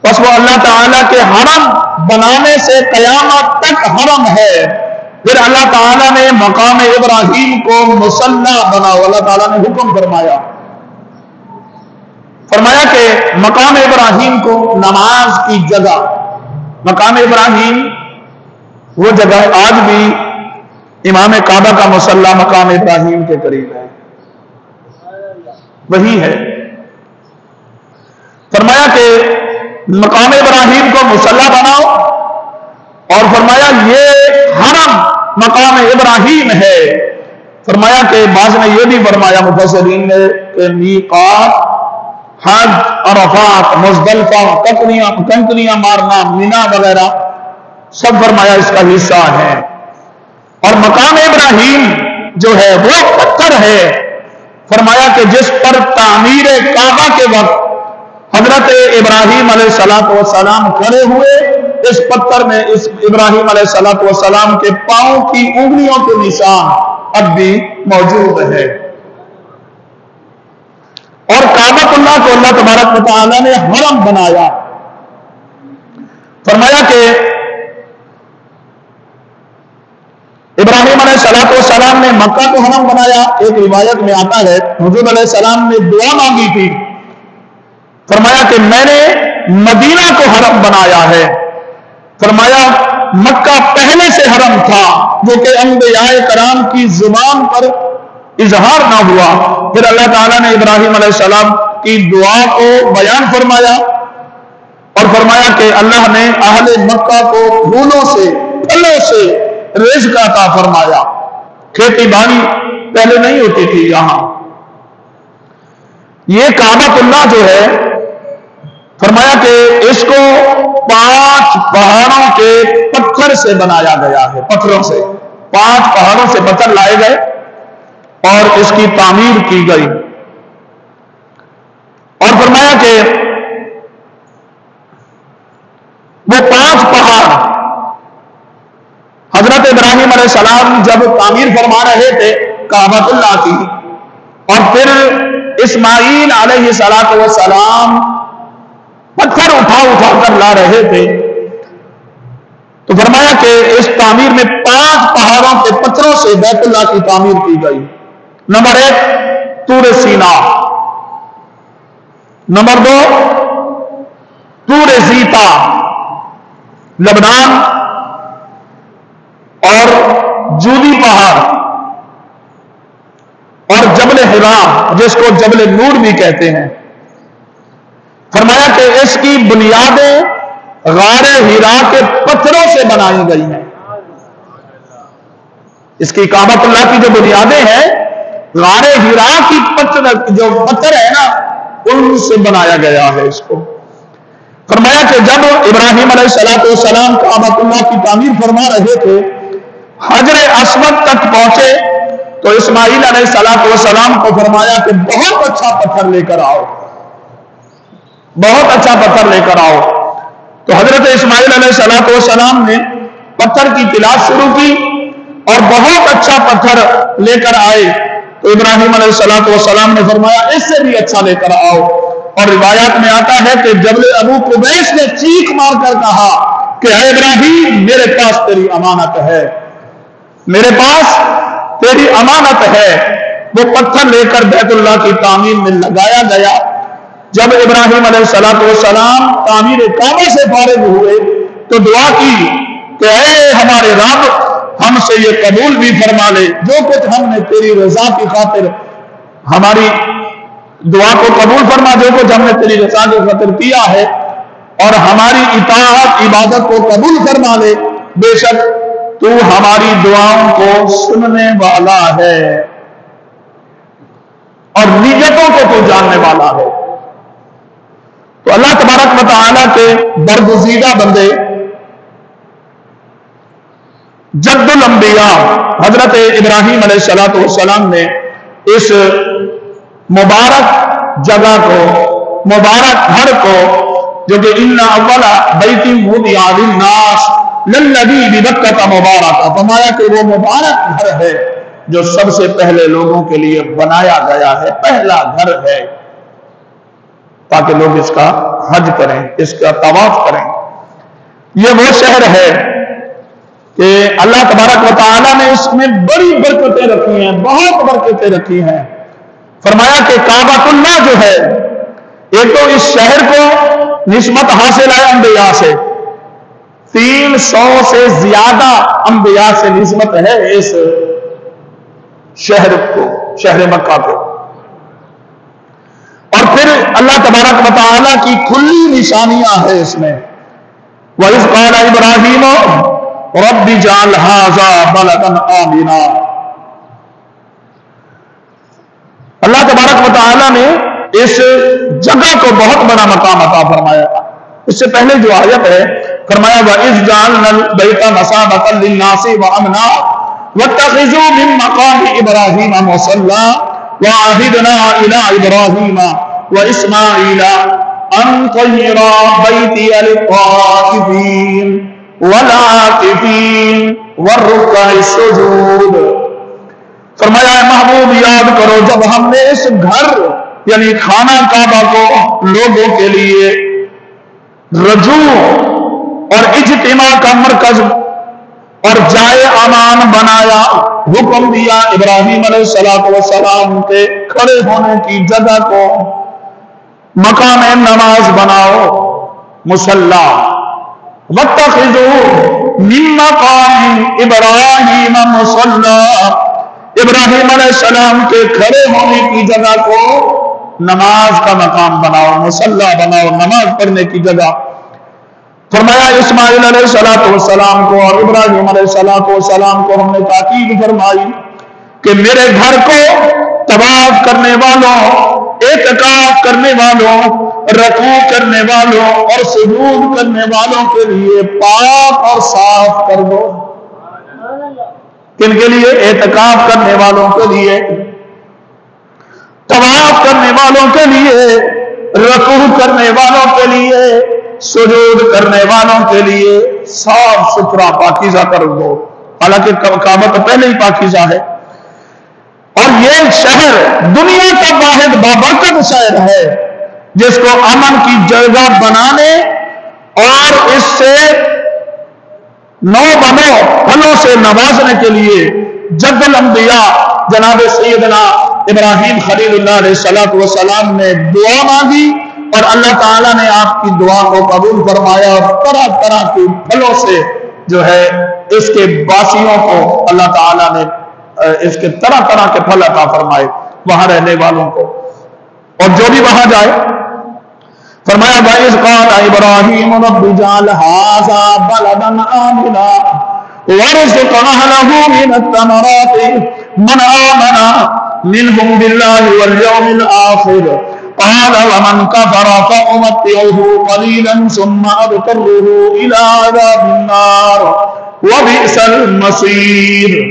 بس وہ اللہ تعالیٰ کے حرم بنانے سے قیامت تک حرم ہے۔ پھر اللہ تعالیٰ نے مقام ابراہیم کو مصلی بناؤ، اللہ تعالیٰ نے حکم فرمایا کہ مقام ابراہیم کو نماز کی جگہ، مقام ابراہیم وہ جگہ آج بھی امام کعبہ کا مصلی مقام ابراہیم کے قریب ہے، وہی ہے۔ فرمایا کہ مقام ابراہیم کو مصلی بناؤ، اور فرمایا یہ حرم مقام ابراہیم ہے۔ فرمایا کہ بعض نے یہ بھی فرمایا مفسرین نے کہ میقات، حج، عرفات، مزدلفہ، کنکریاں مارنا، مینا وغیرہ سب فرمایا اس کا حصہ ہے۔ اور مقام ابراہیم جو ہے وہ پتھر ہے، فرمایا کہ جس پر تعمیر کعبہ کے وقت حضرت ابراہیم علیہ السلام کھڑے ہوئے، اس پتھر میں اس ابراہیم علیہ السلام کے پاؤں کی انگلیوں کے نشان اب بھی موجود ہے۔ اور کعبۃ اللہ کو اللہ تبارک و تعالیٰ نے حرم بنایا۔ فرمایا کہ ابراہیم علیہ السلام نے مکہ کو حرم بنایا۔ ایک روایت میں آتا ہے حضور علیہ السلام نے دعا مانگی تھی، فرمایا کہ میں نے مدینہ کو حرم بنایا ہے۔ فرمایا مکہ پہلے سے حرم تھا، جو کہ انبیاء کرام کی زبان پر اظہار نہ ہوا۔ پھر اللہ تعالیٰ نے ابراہیم علیہ السلام کی دعا کو بیان فرمایا اور فرمایا کہ اللہ نے اہل مکہ کو پھولوں سے، پھلوں سے رزق عطا فرمایا۔ کھیتی باڑی پہلے نہیں ہوتی تھی یہاں۔ یہ کعبۃ اللہ جو ہے، فرمایا کہ اس کو 5 پہاڑوں کے پتھر سے بنایا گیا ہے، پتھروں سے 5 پہاڑوں سے پتھر لائے گئے اور اس کی تعمیر کی گئی۔ اور فرمایا کہ وہ 5 پہاڑ حضرت ابراہیم علیہ السلام جب تعمیر فرما رہے تھے کعبۃ اللہ کی، اور پھر اسماعیل علیہ السلام پتھر اٹھا کر لا رہے تھے، تو فرمایا کہ اس تعمیر میں 5 پہاڑوں کے پتھروں سے بیت اللہ کی تعمیر کی گئی۔ نمبر 1 طور سینا، نمبر 2 طور زیتا لبنان اور جودی پہاڑ، اور جبل حرا جس کو جبل نور بھی کہتے ہیں۔ فرمایا کہ اس کی بنیادیں غار حرا کے پتھروں سے بنائی گئی ہیں۔ اس کی کعبۃ اللہ کی جو بنیادیں ہیں، غار حرا کی جو پتھر ہے نا، ان سے بنایا گیا ہے اس کو۔ فرمایا کہ جب ابراہیم علیہ السلام کعبۃ اللہ کی تعمیر فرما رہے تھے، حجر اسود تک پہنچے تو اسماعیل علیہ السلام کو فرمایا کہ بہت اچھا پتھر لے کر آؤ، بہت اچھا پتھر لے کر آؤ۔ تو حضرت اسماعیل علیہ السلام نے پتھر کی تلاش شروع کی اور بہت اچھا پتھر لے کر آئے۔ تو ابراہیم علیہ السلام نے فرمایا اس سے بھی اچھا لے کر آؤ۔ اور روایات میں آتا ہے کہ جبل ابو قبیس نے چیخ مار کر کہا کہ اے ابراہیم، میرے پاس تیری امانت ہے، میرے پاس تیری امانت ہے۔ وہ پتھر لے کر بیت اللہ کی تعمیر میں لگایا گیا۔ جب ابراہیم علیہ السلام تعمیر کعبہ سے فارغ ہوئے تو دعا کی کہ اے ہمارے رب، ہم سے یہ قبول بھی فرما لے، جو کچھ ہم نے تیری رضا کی خاطر، ہماری دعا کو قبول فرما، جو کچھ ہم نے تیری رضا کی خاطر کیا ہے، اور ہماری اطاعت عبادت کو قبول فرما لے، بے شک تو ہماری دعاؤں کو سننے والا ہے اور نیتوں کو تو جاننے والا ہے۔ تو اللہ تبارک و تعالیٰ کے برگزیدہ بندے جد الانبیاء حضرت ابراہیم علیہ السلام نے اس مبارک جگہ کو، مبارک گھر کو، جو کہ ان اول بیت وضع للناس للذی ببکۃ مبارک، فرمایا کہ وہ مبارک گھر ہے جو سب سے پہلے لوگوں کے لیے بنایا گیا ہے، پہلا گھر ہے۔ تاکہ لوگ اس کا حج کریں، اس کا طواف کریں۔ یہ وہ شہر ہے کہ اللہ تبارک و تعالیٰ نے اس میں بڑی برکتیں رکھی ہیں، بہت برکتیں رکھی ہیں۔ فرمایا کہ کعبۃ اللہ جو ہے، ایک تو اس شہر کو نسبت حاصل ہے انبیاء سے، 300 سے زیادہ انبیاء سے نسبت ہے اس شہر کو، شہر مکہ کو۔ اور پھر اللہ تبارک و تعالیٰ کی کھلی نشانیاں ہیں اس میں۔ وَإِذْ قَالَ إِبْرَاهِيمُ رَبِّ اجْعَلْ هَٰذَا بَلَدًا آمِنًا۔ اللہ تبارک و تعالیٰ نے اس جگہ کو بہت بڑا مقام عطا فرمایا۔ اس سے پہلے جو آیت ہے فرمایا وَإِذْ جَعَلْنَا الْبَيْتَ مَثَابَةً لِلنَّاسِ وَأَمْنًا وَاتَّخِذُوا مِن مَّقَامِ إِبْرَاهِيمَ مُصَلًّى وَعَهِدْنَا إِلَىٰ إِبْرَاهِيمَ وَإِسْمَاعِيلَ أَن طَهِّرَا بَيْتِيَ لِلطَّائِفِينَ وَالْعَاكِفِينَ وَالرُّكَّعِ السُّجُودِ۔ فرمایا اے محبوب یاد کرو جب ہم نے اس گھر یعنی خانہ کعبہ کو لوگوں کے لیے رجوع اور اجتماع کا مرکز اور جائے امان بنایا، حکم دیا ابراہیم علیہ السلام کے کھڑے ہونے کی جگہ کو مقام نماز بناؤ، مصلی۔ وَاتَّخِذُوا مِن مَّقَامِ إِبْرَاهِيمَ مُصَلًّى، ابراہیم علیہ السلام کے کھڑے ہونے کی جگہ کو نماز کا مقام بناؤ، مصلی بناؤ، نماز پڑھنے کی جگہ۔ فرمایا اسماعیل علیہ السلام کو اور ابراہیم علیہ السلام کو ہم نے تاکید فرمائی کہ میرے گھر کو طواف کرنے والوں، اعتکاف کرنے والوں، رکوع کرنے والوں اور سجود کرنے والوں کے لیے پاک اور صاف کر دو۔ کن کے لیے؟ اعتکاف کرنے والوں کے لیے، طواف کرنے والوں کے لیے، رکوع کرنے والوں کے لیے، سجود کرنے والوں کے لیے صاف ستھرا پاکیزہ کر دو۔ حالانکہ کعبہ تو پہلے ہی پاکیزہ ہے۔ اور یہ شہر دنیا کا واحد بابرکت شہر ہے جس کو امن کی جگہ بنانے اور اس سے نو بنو پھلوں سے نوازنے کے لیے جد الانبیاء جناب سیدنا ابراہیم خلیل اللہ علیہ السلام نے دعا مانگی اور اللہ تعالیٰ نے آپ کی دعا کو قبول فرمایا، اور طرح طرح کے پھلوں سے جو ہے اس کے باسیوں کو اللہ تعالیٰ نے اس کے طرح طرح کے پھل عطا فرمائے وہاں رہنے والوں کو اور جو بھی وہاں جائے۔ فرمایا وَإِذْ قَالَ إِبْرَاهِيمُ رَبِّ اجْعَلْ هَٰذَا بَلَدًا آمِنًا وَارْزُقْ أَهْلَهُ مِنَ الثَّمَرَاتِ مَنْ آمَنَ مِنْهُمْ بِاللَّهِ وَالْيَوْمِ الْآخِرِ قَالَ وَمَنْ كَفَرَ فَأُمَتِّعُهُ قَلِيلًا ثُمَّ أَضْطَرُّهُ إِلَىٰ عَذَابِ النَّارِ وَبِئْسَ الْمَصِيرُ۔